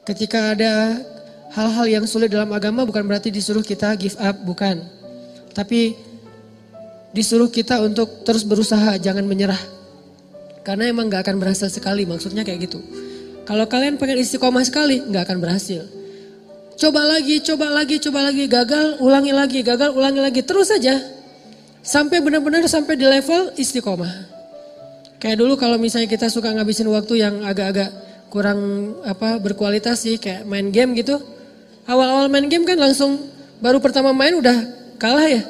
Ketika ada hal-hal yang sulit dalam agama bukan berarti disuruh kita give up, bukan. Tapi disuruh kita untuk terus berusaha, jangan menyerah. Karena emang gak akan berhasil sekali, maksudnya kayak gitu. Kalau kalian pengen istiqomah sekali, gak akan berhasil. Coba lagi, gagal, ulangi lagi, terus saja. Sampai benar-benar sampai di level istiqomah. Kayak dulu kalau misalnya kita suka ngabisin waktu yang agak-agak kurang berkualitas sih, kayak main game gitu. Awal-awal main game kan langsung baru pertama main udah kalah ya.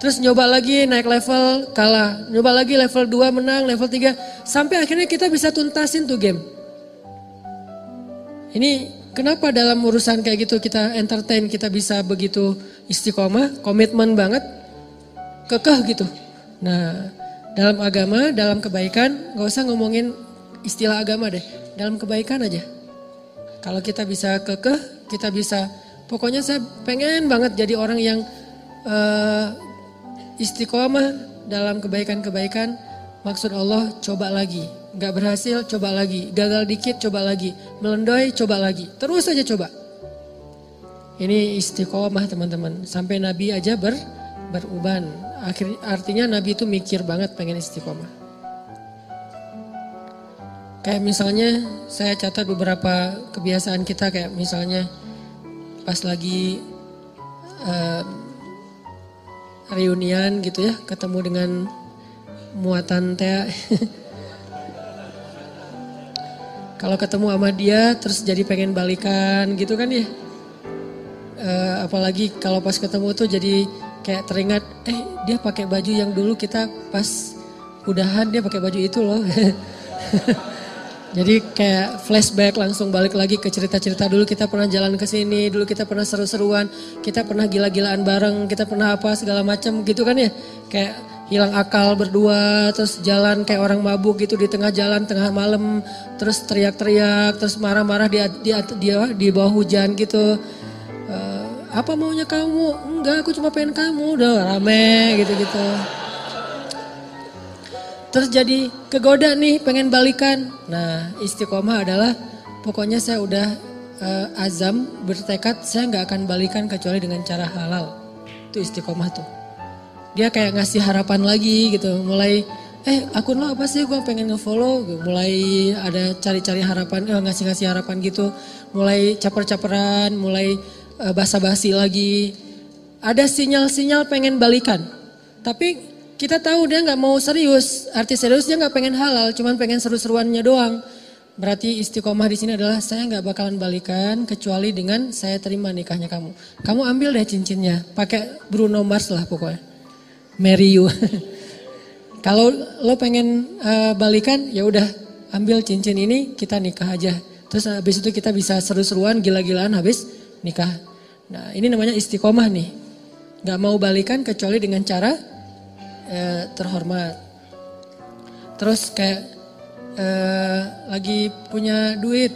Terus nyoba lagi naik level kalah, nyoba lagi level 2 menang, level 3. Sampai akhirnya kita bisa tuntasin tuh game. Ini kenapa dalam urusan kayak gitu kita entertain, kita bisa begitu istiqomah, komitmen banget, kekeh gitu. Nah dalam agama, dalam kebaikan, gak usah ngomongin istilah agama deh, dalam kebaikan aja. Kalau kita bisa kekeh, kita bisa, pokoknya saya pengen banget jadi orang yang istiqomah dalam kebaikan-kebaikan. Maksud Allah, coba lagi. Gak berhasil, coba lagi. Gagal dikit, coba lagi. Melendoi, coba lagi. Terus aja coba. Ini istiqomah teman-teman. Sampai Nabi aja beruban. Artinya Nabi itu mikir banget pengen istiqomah. Kayak misalnya saya catat beberapa kebiasaan kita. Kayak misalnya pas lagi reunian gitu ya. Ketemu dengan muatan teh. Kalau ketemu sama dia terus jadi pengen balikan gitu kan ya. Apalagi kalau pas ketemu tuh jadi kayak teringat, dia pakai baju yang dulu kita pas udahan dia pakai baju itu loh. Jadi kayak flashback, langsung balik lagi ke cerita-cerita dulu kita pernah jalan ke sini, dulu kita pernah seru-seruan, kita pernah gila-gilaan bareng, kita pernah apa segala macam gitu kan ya. Kayak hilang akal berdua, terus jalan kayak orang mabuk gitu di tengah jalan, tengah malam, terus teriak-teriak, terus marah-marah di bawah hujan gitu. Apa maunya kamu? Enggak, aku cuma pengen kamu. Udah rame gitu-gitu. Terus jadi kegoda nih pengen balikan. Nah istiqomah adalah pokoknya saya udah azam, bertekad saya gak akan balikan kecuali dengan cara halal. Itu istiqomah tuh. Dia kayak ngasih harapan lagi gitu. Mulai akun lo apa sih, gue pengen nge-follow. Mulai ada cari-cari harapan, ngasih-ngasih harapan gitu. Mulai caper-caperan, mulai basa-basi lagi. Ada sinyal-sinyal pengen balikan. Tapi kita tahu dia gak mau serius. Arti serius dia gak pengen halal, cuman pengen seru-seruannya doang. Berarti istiqomah di sini adalah saya gak bakalan balikan kecuali dengan saya terima nikahnya kamu. Kamu ambil deh cincinnya, pakai Bruno Mars lah pokoknya. Marry you. Kalau lo pengen balikan, ya udah ambil cincin ini kita nikah aja. Terus habis itu kita bisa seru-seruan, gila-gilaan habis nikah. Nah ini namanya istiqomah nih. Gak mau balikan kecuali dengan cara terhormat. Terus kayak lagi punya duit,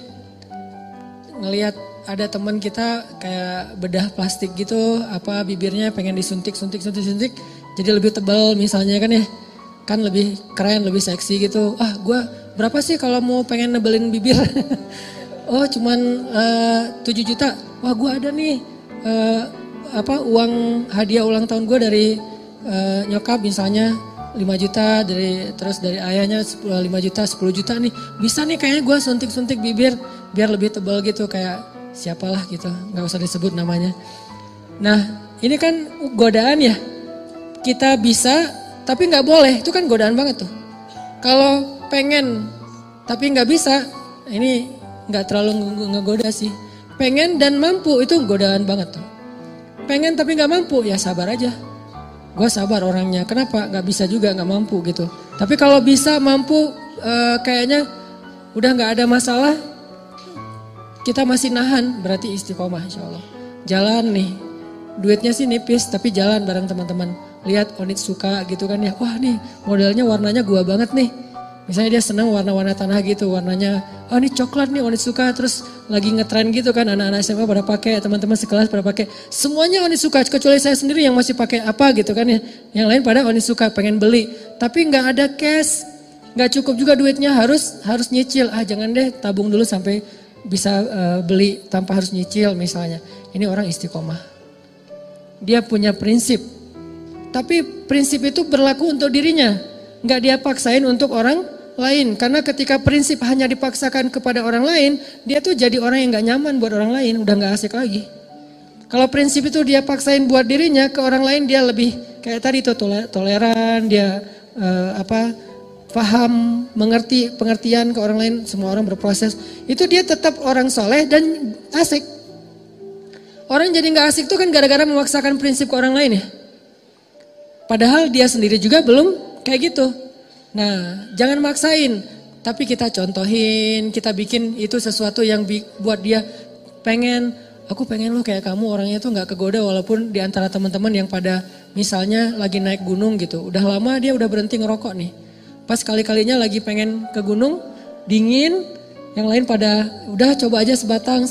ngelihat ada teman kita kayak bedah plastik gitu, apa bibirnya pengen disuntik, jadi lebih tebal misalnya kan ya, kan lebih keren, lebih seksi gitu. Gue berapa sih kalau mau pengen nebelin bibir? Oh cuman 7 juta. Wah gue ada nih uang hadiah ulang tahun gue dari nyokap misalnya 5 juta, terus dari ayahnya 5 juta, 10 juta nih. Bisa nih kayaknya gue suntik-suntik bibir biar lebih tebal gitu, kayak siapalah gitu, gak usah disebut namanya. Nah ini kan godaan ya. Kita bisa tapi gak boleh, itu kan godaan banget tuh. Kalau pengen tapi gak bisa, ini gak terlalu ngegoda sih. Pengen dan mampu itu godaan banget tuh. Pengen tapi gak mampu, ya sabar aja. Gue sabar orangnya, kenapa? Gak bisa juga, gak mampu gitu. Tapi kalau bisa, mampu, kayaknya udah gak ada masalah. Kita masih nahan, berarti istiqomah insya Allah. Jalan nih, duitnya sih nipis tapi jalan bareng teman-teman. Lihat Onitsuka gitu kan ya, wah nih modelnya warnanya gua banget nih. Misalnya dia senang warna-warna tanah gitu, warnanya, ini coklat nih Onitsuka, terus lagi ngetren gitu kan, anak-anak SMA pada pakai, teman-teman sekelas pada pakai. Semuanya Onitsuka, kecuali saya sendiri yang masih pakai apa gitu kan ya. Yang lain pada Onitsuka pengen beli, tapi nggak ada cash, nggak cukup juga duitnya, harus nyicil. Jangan deh, tabung dulu sampai bisa beli tanpa harus nyicil misalnya. Ini orang istiqomah. Dia punya prinsip. Tapi prinsip itu berlaku untuk dirinya. Nggak dia paksain untuk orang lain. Karena ketika prinsip hanya dipaksakan kepada orang lain, dia tuh jadi orang yang nggak nyaman buat orang lain, udah nggak asik lagi. Kalau prinsip itu dia paksain buat dirinya, ke orang lain dia lebih kayak tadi tuh toleran, dia paham, mengerti pengertian ke orang lain, semua orang berproses. Itu dia tetap orang soleh dan asik. Orang jadi nggak asik tuh kan gara-gara memaksakan prinsip ke orang lain ya. Padahal dia sendiri juga belum kayak gitu. Nah, jangan maksain, tapi kita contohin, kita bikin itu sesuatu yang buat dia aku pengen lo kayak kamu, orangnya tuh gak kegoda walaupun di antara teman-teman yang pada misalnya lagi naik gunung gitu. Udah lama dia udah berhenti ngerokok nih. Pas kali-kalinya lagi pengen ke gunung, dingin, yang lain pada udah coba aja sebatang.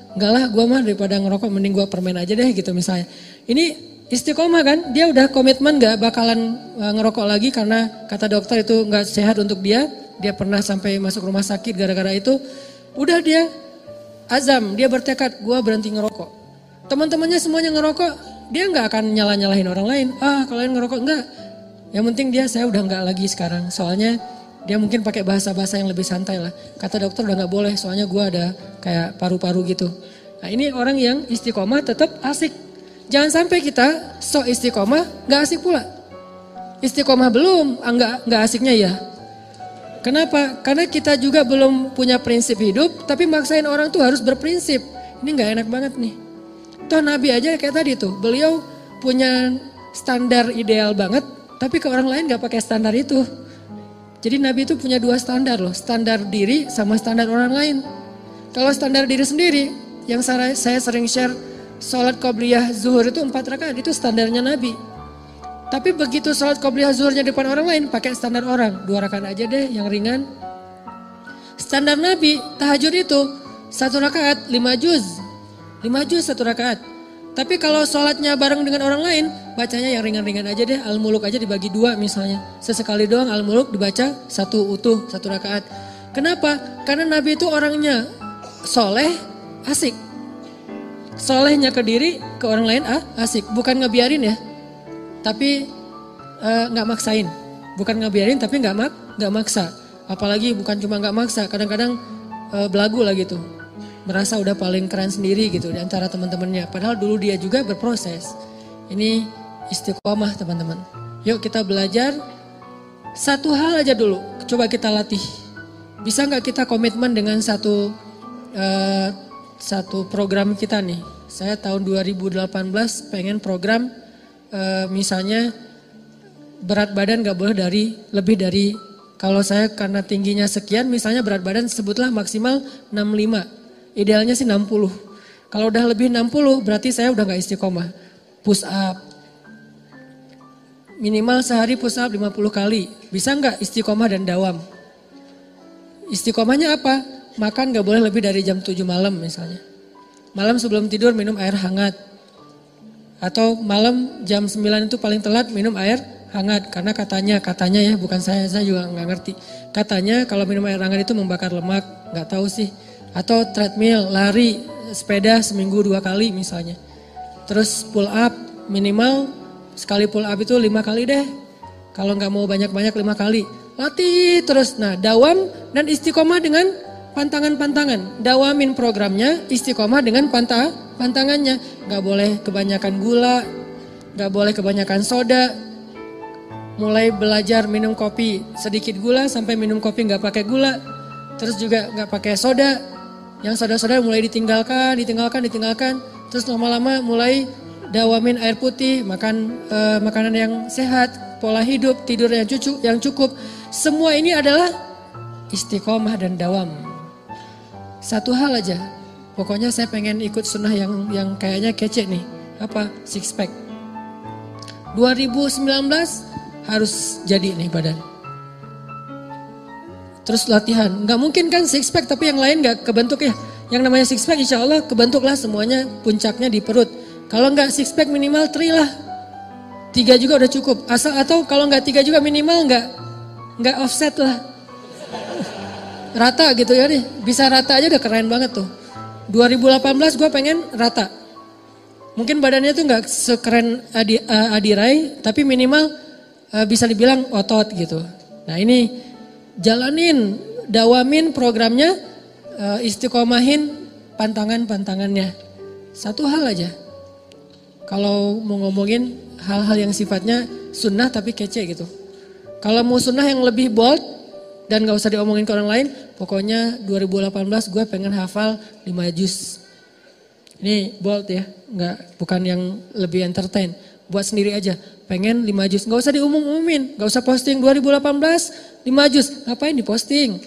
Enggak lah, gue mah daripada ngerokok mending gue permen aja deh gitu misalnya. Ini istiqomah kan, dia udah komitmen gak bakalan ngerokok lagi karena kata dokter itu gak sehat untuk dia. Dia pernah sampai masuk rumah sakit gara-gara itu. Udah dia azam, dia bertekad gue berhenti ngerokok. Teman-temannya semuanya ngerokok, dia gak akan nyalahin orang lain. Kalau lain ngerokok enggak. Yang penting saya udah gak lagi sekarang. Soalnya dia mungkin pakai bahasa-bahasa yang lebih santai lah. Kata dokter udah gak boleh soalnya gue ada kayak paru-paru gitu. Nah ini orang yang istiqomah tetap asik. Jangan sampai kita sok istiqomah gak asik pula. Istiqomah belum, gak asiknya ya. Kenapa? Karena kita juga belum punya prinsip hidup, tapi maksain orang tuh harus berprinsip. Ini gak enak banget nih. Toh Nabi aja kayak tadi tuh, beliau punya standar ideal banget, tapi ke orang lain gak pakai standar itu. Jadi Nabi itu punya 2 standar loh, standar diri sama standar orang lain. Kalau standar diri sendiri, yang saya sering share, sholat qobliyah zuhur itu 4 rakaat, itu standarnya Nabi. Tapi begitu sholat qobliyah zuhurnya depan orang lain, pakai standar orang. 2 rakaat aja deh yang ringan. Standar Nabi, tahajud itu 1 rakaat 5 juz. 5 juz 1 rakaat. Tapi kalau sholatnya bareng dengan orang lain, bacanya yang ringan-ringan aja deh. Al-Muluk aja dibagi 2 misalnya. Sesekali doang Al-Muluk dibaca 1 utuh, 1 rakaat. Kenapa? Karena Nabi itu orangnya soleh, asik. Solehnya ke diri, ke orang lain asik. Bukan ngebiarin ya, tapi gak maksain. Bukan ngebiarin tapi gak maksa. Apalagi bukan cuma gak maksa, kadang-kadang belagu lah gitu. Merasa udah paling keren sendiri gitu di antara teman-temannya. Padahal dulu dia juga berproses. Ini istiqomah teman-teman. Yuk kita belajar satu hal aja dulu. Coba kita latih. Bisa gak kita komitmen dengan satu program kita nih. Saya tahun 2018 pengen program misalnya berat badan gak boleh lebih dari, kalau saya karena tingginya sekian misalnya berat badan sebutlah maksimal 65. Idealnya sih 60. Kalau udah lebih 60 berarti saya udah gak istiqomah. Push up. Minimal sehari push up 50 kali. Bisa gak istiqomah dan dawam? Istiqomahnya apa? Makan gak boleh lebih dari jam 7 malam misalnya. Malam sebelum tidur minum air hangat. Atau malam jam 9 itu paling telat minum air hangat. Karena katanya ya, bukan saya juga gak ngerti. Katanya kalau minum air hangat itu membakar lemak, gak tahu sih. Atau treadmill, lari, sepeda seminggu 2 kali misalnya. Terus pull up minimal sekali pull up itu 5 kali deh. Kalau gak mau banyak-banyak 5 kali. Latih terus. Nah dawam dan istiqomah dengan pantangan-pantangan. Dawamin programnya, istiqomah dengan pantangannya. Gak boleh kebanyakan gula, gak boleh kebanyakan soda. Mulai belajar minum kopi sedikit gula sampai minum kopi gak pakai gula. Terus juga gak pakai soda. Yang soda-soda mulai ditinggalkan. Terus lama-lama mulai dawamin air putih, makan makanan yang sehat, pola hidup, tidur yang cukup. Semua ini adalah istiqomah dan dawam. Satu hal aja, pokoknya saya pengen ikut sunnah yang kayaknya kece nih. Apa? Six pack. 2019 harus jadi nih badan. Terus latihan, nggak mungkin kan six pack tapi yang lain nggak kebentuk ya. Yang namanya six pack insya Allah kebentuklah semuanya, puncaknya di perut. Kalau nggak six pack minimal 3 lah. 3 juga udah cukup. Atau kalau nggak 3 juga minimal nggak offset lah. rata gitu ya nih. Bisa rata aja udah keren banget tuh. 2018 gue pengen rata. Mungkin badannya tuh gak sekeren Adi Rai, tapi minimal bisa dibilang otot gitu. Nah ini jalanin, dawamin programnya, istiqomahin pantangan-pantangannya. Satu hal aja. Kalau mau ngomongin hal-hal yang sifatnya sunnah tapi kece gitu. Kalau mau sunnah yang lebih bold dan gak usah diomongin ke orang lain, pokoknya 2018 gue pengen hafal 5 juz. Ini bold ya, bukan yang lebih entertain. Buat sendiri aja, pengen 5 juz. Gak usah diumum-umumin, gak usah posting 2018 5 juz. Ngapain diposting?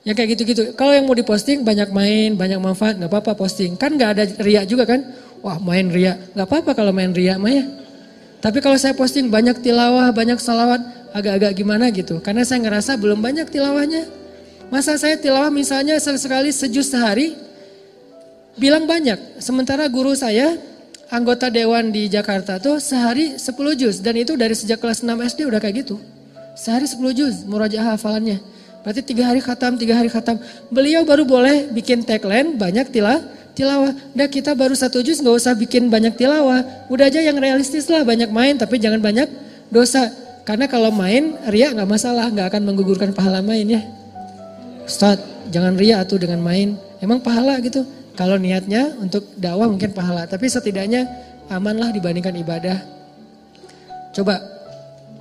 Ya kayak gitu-gitu. Kalau yang mau diposting banyak main, banyak manfaat, gak apa-apa posting. Kan gak ada riak juga kan? Wah main riak, gak apa-apa kalau main riak Maya. Tapi kalau saya posting banyak tilawah, banyak salawat, agak-agak gimana gitu. Karena saya ngerasa belum banyak tilawahnya. Masa saya tilawah misalnya sekali sejuz sehari, bilang banyak. Sementara guru saya, anggota dewan di Jakarta tuh sehari 10 juz. Dan itu dari sejak kelas 6 SD udah kayak gitu. Sehari 10 juz, murajaah hafalannya. Berarti 3 hari khatam, 3 hari khatam. Beliau baru boleh bikin tagline banyak tilawah. Dah kita baru 1 juz gak usah bikin banyak tilawah. Udah aja yang realistis lah, banyak main tapi jangan banyak dosa. Karena kalau main riak gak masalah, gak akan menggugurkan pahala main ya. Ustaz, jangan riak tuh dengan main. Emang pahala gitu. Kalau niatnya untuk dakwah mungkin pahala. Tapi setidaknya aman lah dibandingkan ibadah. Coba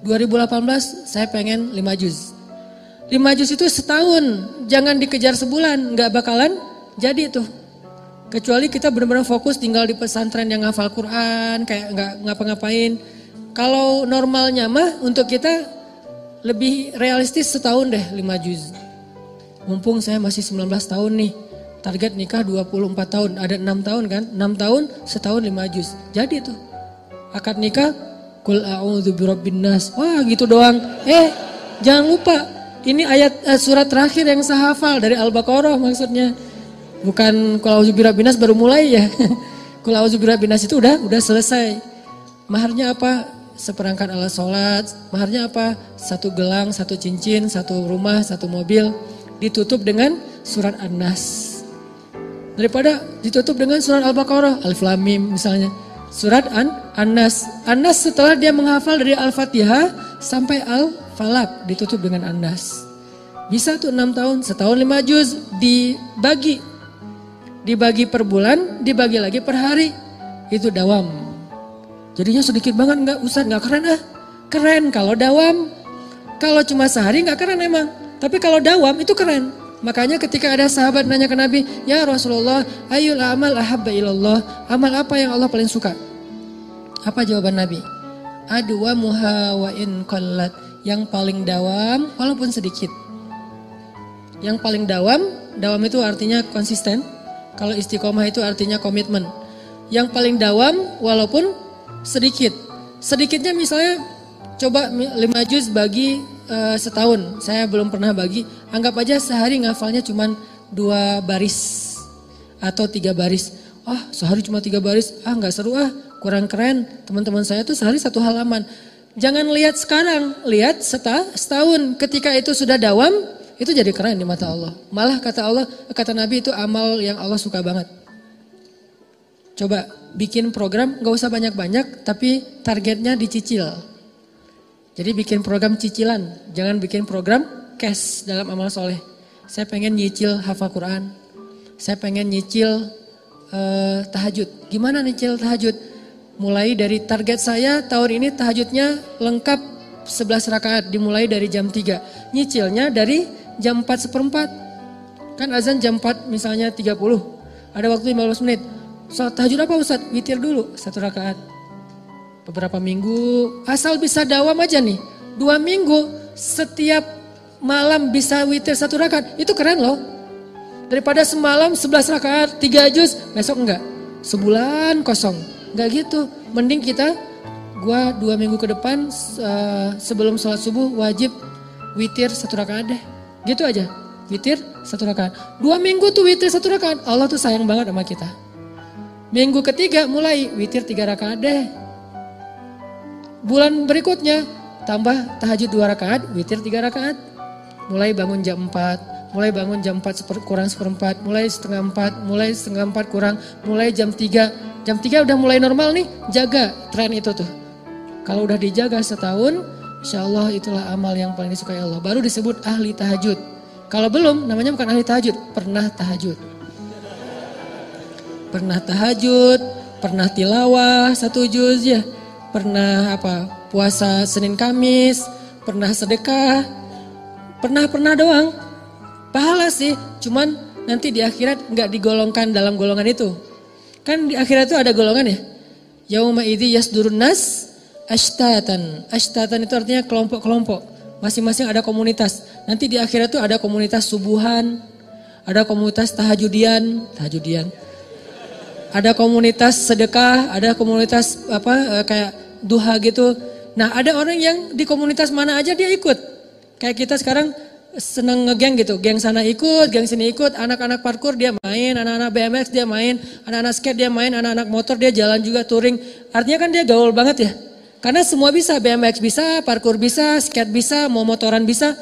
2018 saya pengen 5 juz. 5 juz itu setahun. Jangan dikejar sebulan. Gak bakalan jadi tuh. Kecuali kita benar-benar fokus tinggal di pesantren yang hafal Quran. Kayak gak ngapa-ngapain. Kalau normalnya mah untuk kita lebih realistis setahun deh 5 juz. Mumpung saya masih 19 tahun nih. Target nikah 24 tahun, ada 6 tahun kan? 6 tahun, setahun 5 juz. Jadi tuh, akad nikah, Qul a'udzu birabbin nas. Wah gitu doang. Jangan lupa, ini ayat surat terakhir yang saya hafal dari Al-Baqarah maksudnya. Bukan Qul a'udzu birabbin nas baru mulai ya. Qul a'udzu birabbin nas itu udah selesai. Maharnya apa? Seperangkat alat sholat. Maharnya apa? 1 gelang, 1 cincin, 1 rumah, 1 mobil. Ditutup dengan surat An-Nas. Daripada ditutup dengan surat Al-Baqarah, Alif Lam Mim misalnya. Surat An-Nas. An-Nas setelah dia menghafal dari Al-Fatihah sampai Al-Falaq ditutup dengan An-Nas. Bisa tuh 6 tahun, setahun 5 juz dibagi. Dibagi per bulan, dibagi lagi per hari. Itu dawam. Jadinya sedikit banget enggak Ustaz, enggak keren ah. Keren kalau dawam. Kalau cuma sehari enggak keren emang. Tapi kalau dawam itu keren. Makanya ketika ada sahabat nanya ke Nabi, ya Rasulullah, ayul amal ahabba ilallah. Amal apa yang Allah paling suka? Apa jawaban Nabi? Adwa muha wa in qallat. Yang paling dawam walaupun sedikit. Yang paling dawam itu artinya konsisten. Kalau istiqomah itu artinya komitmen. Yang paling dawam walaupun sedikit. Sedikitnya misalnya coba 5 juz bagi setahun, saya belum pernah bagi. Anggap aja sehari ngafalnya cuma 2 baris atau 3 baris. Sehari cuma 3 baris, nggak seru kurang keren. Teman-teman saya tuh sehari 1 halaman. Jangan lihat sekarang, lihat setahun. Ketika itu sudah dawam, itu jadi keren di mata Allah. Malah kata Nabi itu amal yang Allah suka banget. Coba bikin program, nggak usah banyak-banyak, tapi targetnya dicicil. Jadi bikin program cicilan, jangan bikin program cash dalam amal soleh. Saya pengen nyicil hafal Quran, saya pengen nyicil tahajud. Gimana nyicil tahajud? Mulai dari target saya tahun ini tahajudnya lengkap 11 rakaat, dimulai dari jam 3. Nyicilnya dari jam 4:04. Kan azan jam 4 misalnya 30, ada waktu 15 menit. Salat tahajud apa Ustaz? Witir dulu 1 rakaat. Beberapa minggu, asal bisa dawam aja nih. 2 minggu, setiap malam bisa witir 1 rakaat. Itu keren loh. Daripada semalam 11 rakaat, 3 juz, besok enggak. Sebulan kosong. Enggak gitu. Mending gua 2 minggu ke depan sebelum sholat subuh wajib witir 1 rakaat deh. Gitu aja. Witir 1 rakaat. 2 minggu tuh witir 1 rakaat. Allah tuh sayang banget sama kita. Minggu ketiga mulai witir 3 rakaat deh. Bulan berikutnya tambah tahajud 2 rakaat, witir 3 rakaat. Mulai bangun jam 4, mulai bangun jam 4 kurang seperempat, mulai setengah 4, mulai setengah 4 kurang, mulai jam 3. Jam 3 udah mulai normal nih, jaga tren itu tuh. Kalau udah dijaga setahun, insya Allah itulah amal yang paling disukai Allah. Baru disebut ahli tahajud. Kalau belum, namanya bukan ahli tahajud, pernah tahajud. Pernah tahajud, pernah tilawah 1 juz ya, pernah puasa Senin Kamis, pernah sedekah, pernah doang. Pahala sih, cuman nanti di akhirat nggak digolongkan dalam golongan itu. Kan di akhirat itu ada golongan ya. Yauma idzi yasdurun nas ashtatan. Ashtatan itu artinya kelompok-kelompok. Masing-masing ada komunitas. Nanti di akhirat itu ada komunitas subuhan, ada komunitas tahajudian. Ada komunitas sedekah, ada komunitas kayak duha gitu. Nah, ada orang yang di komunitas mana aja dia ikut. Kayak kita sekarang seneng ngegeng gitu, geng sana ikut, geng sini ikut, anak-anak parkour dia main, anak-anak BMX dia main, anak-anak skate dia main, anak-anak motor dia jalan juga touring. Artinya kan dia gaul banget ya. Karena semua bisa, BMX bisa, parkour bisa, skate bisa, mau motoran bisa.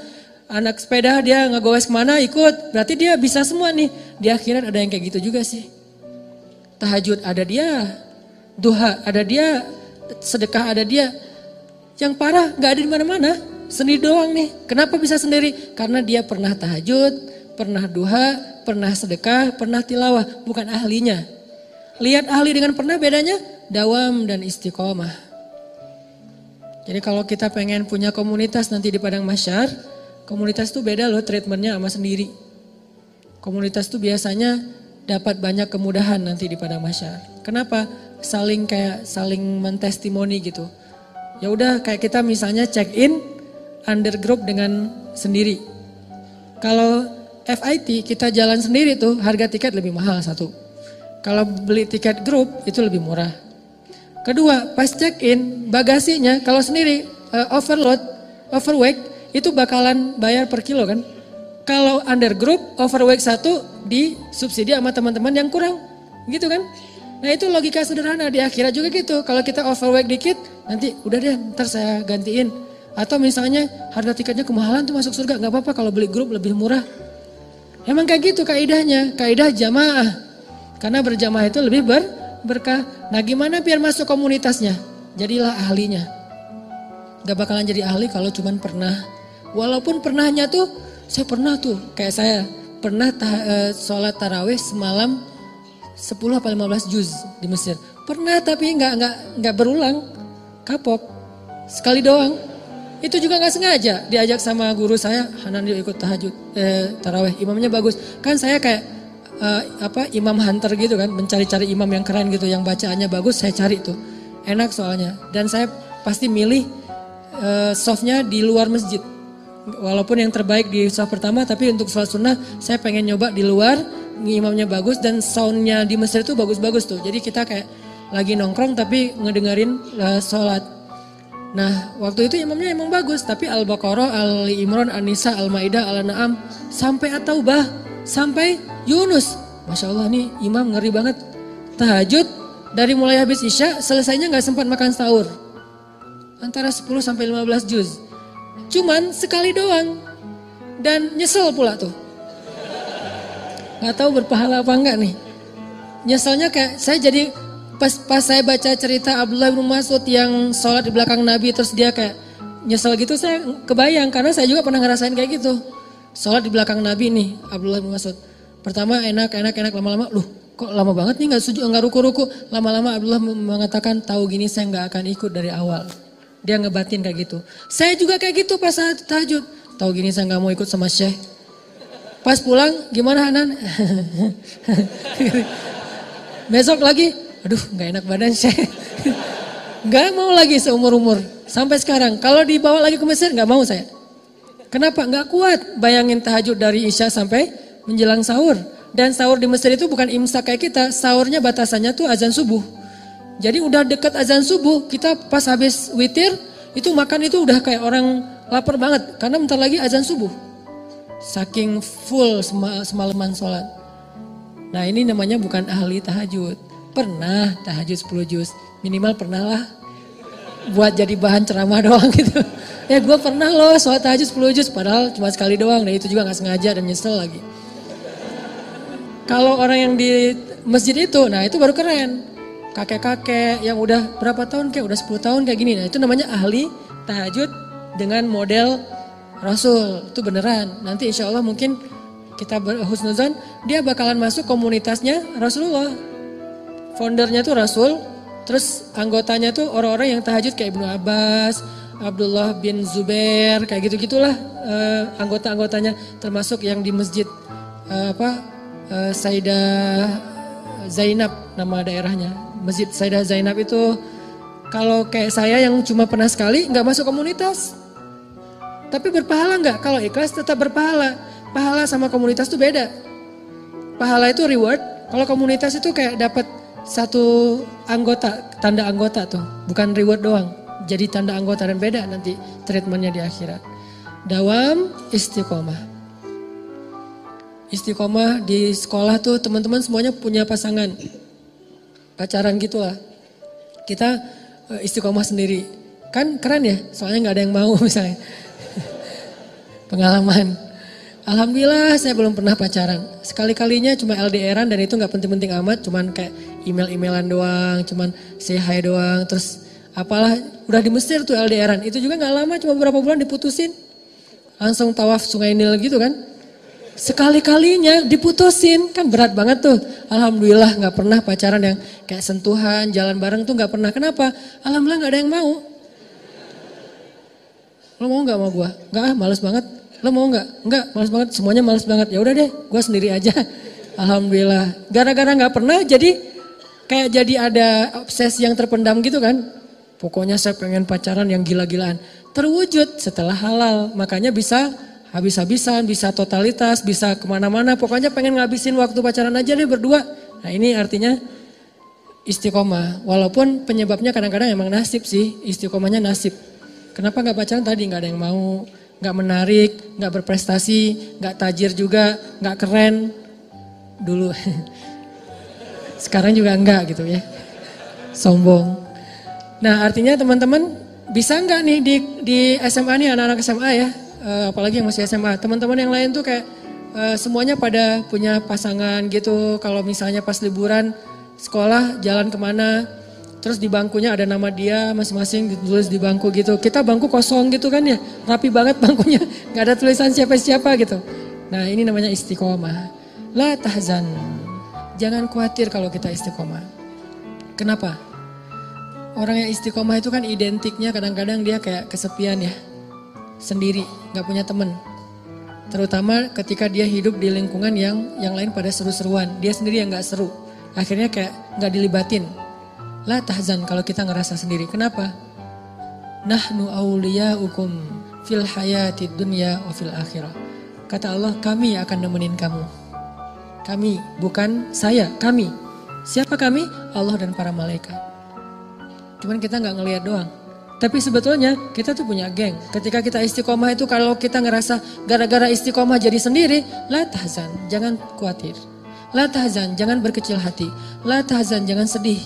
Anak sepeda dia ngegoes kemana ikut, berarti dia bisa semua nih. Di akhirat ada yang kayak gitu juga sih. Tahajud ada dia, duha ada dia, sedekah ada dia. Yang parah gak ada di mana-mana. Sendiri doang nih. Kenapa bisa sendiri? Karena dia pernah tahajud, pernah duha, pernah sedekah, pernah tilawah. Bukan ahlinya. Lihat ahli dengan pernah bedanya? Dawam dan istiqomah. Jadi kalau kita pengen punya komunitas nanti di Padang Mahsyar, komunitas tuh beda loh treatmentnya sama sendiri. Komunitas tuh biasanya dapat banyak kemudahan nanti di Padang Mahsyar. Kenapa? Saling mentestimoni gitu. Ya udah kayak kita misalnya check in under group dengan sendiri. Kalau FIT kita jalan sendiri tuh harga tiket lebih mahal satu. Kalau beli tiket grup itu lebih murah. Kedua, pas check in bagasinya kalau sendiri overweight itu bakalan bayar per kilo kan. Kalau under group overweight satu disubsidi sama teman-teman yang kurang gitu kan. Nah itu logika sederhana di akhirat juga gitu. Kalau kita overweight dikit nanti udah deh ntar saya gantiin. Atau misalnya harga tiketnya kemahalan tuh masuk surga. Gak apa-apa kalau beli grup lebih murah. Emang kayak gitu kaidahnya. Kaidah jamaah. Karena berjamaah itu lebih berkah. Nah gimana biar masuk komunitasnya? Jadilah ahlinya. Gak bakalan jadi ahli kalau cuman pernah. Walaupun pernahnya tuh. Saya pernah tuh. Kayak saya pernah sholat tarawih semalam 10 apa 15 juz di Mesir. Pernah tapi gak berulang. Kapok. Sekali doang. Itu juga gak sengaja diajak sama guru saya, Hanan yuk ikut tarawih, imamnya bagus. Kan saya kayak imam hunter gitu kan, mencari-cari imam yang keren gitu, yang bacaannya bagus saya cari tuh. Enak soalnya. Dan saya pasti milih softnya di luar masjid. Walaupun yang terbaik di soft pertama, tapi untuk sholat sunnah saya pengen nyoba di luar, imamnya bagus dan soundnya di Mesir itu bagus-bagus tuh. Jadi kita kayak lagi nongkrong tapi ngedengerin sholat. Nah waktu itu imamnya emang bagus, tapi Al-Baqarah, Al-Imran, An-Nisa, Al-Maidah, Al-An'am, sampai At-Taubah, sampai Yunus. Masya Allah nih imam ngeri banget. Tahajud dari mulai habis Isya, selesainya gak sempat makan sahur. Antara 10 sampai 15 juz. Cuman sekali doang. Dan nyesel pula tuh. Gak tahu berpahala apa enggak nih. Nyeselnya kayak saya jadi... Pas saya baca cerita Abdullah bin Mas'ud yang sholat di belakang Nabi terus dia kayak nyesel gitu, saya kebayang karena saya juga pernah ngerasain kayak gitu. Sholat di belakang Nabi nih Abdullah bin Mas'ud. Pertama enak lama-lama loh kok lama banget nih nggak ruku-ruku. Lama-lama Abdullah mengatakan tahu gini saya nggak akan ikut dari awal. Dia ngebatin kayak gitu. Saya juga kayak gitu pas saat tahajud. Tahu gini saya nggak mau ikut sama Syekh. Pas pulang gimana Hanan? Besok lagi. Aduh gak enak badan saya. Gak mau lagi seumur-umur. Sampai sekarang. Kalau dibawa lagi ke Mesir gak mau saya. Kenapa? Gak kuat. Bayangin tahajud dari Isya sampai menjelang sahur. Dan sahur di Mesir itu bukan imsak kayak kita. Sahurnya batasannya tuh azan subuh. Jadi udah deket azan subuh. Kita pas habis witir. Itu makan itu udah kayak orang lapar banget. Karena bentar lagi azan subuh. Saking full semalaman sholat. Nah ini namanya bukan ahli tahajud. Pernah tahajud 10 juz, minimal pernah lah. buat jadi bahan ceramah doang gitu. Ya gue pernah loh sholat tahajud 10 juz padahal cuma sekali doang. Dan itu juga gak sengaja dan nyesel lagi. Kalau orang yang di masjid itu, nah itu baru keren. Kakek-kakek yang udah berapa tahun kayak udah 10 tahun kayak gini. Nah itu namanya ahli tahajud dengan model Rasul. Itu beneran. Nanti insya Allah mungkin kita berhusnuzan dia bakalan masuk komunitasnya Rasulullah. Foundernya tuh Rasul. Terus anggotanya tuh orang-orang yang tahajud kayak Ibnu Abbas, Abdullah bin Zubair, kayak gitu-gitulah anggota-anggotanya. Termasuk yang di masjid Sayyidah Zainab nama daerahnya. Masjid Sayyidah Zainab itu kalau kayak saya yang cuma pernah sekali nggak masuk komunitas. Tapi berpahala nggak? Kalau ikhlas tetap berpahala. Pahala sama komunitas itu beda. Pahala itu reward. Kalau komunitas itu kayak dapat satu anggota, tanda anggota tuh. Bukan reward doang. Jadi tanda anggota dan beda nanti treatmentnya di akhirat. Dawam istiqomah. Istiqomah di sekolah tuh teman-teman semuanya punya pasangan. Pacaran gitulah. Kita istiqomah sendiri. Kan keren ya, soalnya gak ada yang mau misalnya. Pengalaman. Alhamdulillah saya belum pernah pacaran. Sekali-kalinya cuma LDRan dan itu gak penting-penting amat. Cuman kayak email-emailan doang, cuman say hi doang. Terus apalah, udah di Mesir tuh LDRan. Itu juga gak lama, cuma beberapa bulan diputusin. Langsung tawaf Sungai Nil gitu kan. Sekali-kalinya diputusin, kan berat banget tuh. Alhamdulillah gak pernah pacaran yang kayak sentuhan, jalan bareng tuh gak pernah. Kenapa? Alhamdulillah gak ada yang mau. Lo mau gak sama gue? Enggak ah, males banget. Lo mau gak? Enggak, males banget. Semuanya males banget. Ya udah deh, gue sendiri aja. Alhamdulillah. Gara-gara gak pernah jadi kayak jadi ada obsesi yang terpendam gitu kan. Pokoknya saya pengen pacaran yang gila-gilaan. Terwujud setelah halal. Makanya bisa habis-habisan, bisa totalitas, bisa kemana-mana. Pokoknya pengen ngabisin waktu pacaran aja deh berdua. Nah ini artinya istiqomah. Walaupun penyebabnya kadang-kadang emang nasib sih. Istiqomahnya nasib. Kenapa gak pacaran tadi? Gak ada yang mau. Gak menarik, gak berprestasi, gak tajir juga, gak keren. Dulu. Sekarang juga enggak gitu ya. Sombong. Nah artinya teman-teman bisa enggak nih di SMA nih anak-anak SMA ya. Apalagi yang masih SMA. Teman-teman yang lain tuh kayak semuanya pada punya pasangan gitu. Kalau misalnya pas liburan sekolah jalan kemana. Terus di bangkunya ada nama dia masing-masing ditulis di bangku gitu. Kita bangku kosong gitu kan ya. Rapi banget bangkunya. Gak ada tulisan siapa-siapa gitu. Nah ini namanya istiqomah. La tahzan. Jangan khawatir kalau kita istiqomah. Kenapa? Orang yang istiqomah itu kan identiknya kadang-kadang dia kayak kesepian ya. Sendiri, gak punya temen. Terutama ketika dia hidup di lingkungan yang lain pada seru-seruan. Dia sendiri yang gak seru. Akhirnya kayak gak dilibatin. La tahzan kalau kita ngerasa sendiri. Kenapa? Nahnu awliya'ukum fil hayati dunya wa fil akhirah. Kata Allah, kami akan nemenin kamu. Kami, bukan saya, kami. Siapa kami? Allah dan para malaikat. Cuman kita gak ngelihat doang. Tapi sebetulnya kita tuh punya geng. Ketika kita istiqomah itu kalau kita ngerasa gara-gara istiqomah jadi sendiri. La tahzan, jangan khawatir. La tahzan, jangan berkecil hati. La tahzan, jangan sedih.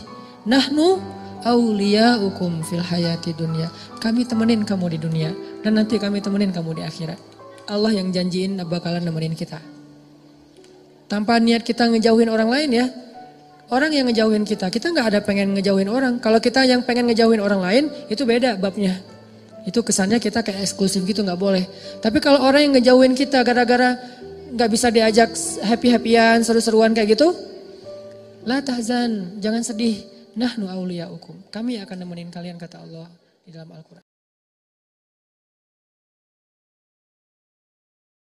Nahnu awliya'ukum fil hayati dunya. Kami temenin kamu di dunia. Dan nanti kami temenin kamu di akhirat. Allah yang janjiin bakalan nemenin kita. Tanpa niat kita ngejauhin orang lain ya. Orang yang ngejauhin kita gak ada pengen ngejauhin orang. Kalau kita yang pengen ngejauhin orang lain, itu beda babnya. Itu kesannya kita kayak eksklusif gitu, gak boleh. Tapi kalau orang yang ngejauhin kita gara-gara gak bisa diajak happy-happyan, seru-seruan kayak gitu. La tahzan, jangan sedih. Nahnu awliya'ukum. Kami akan nemenin kalian kata Allah di dalam Al-Quran.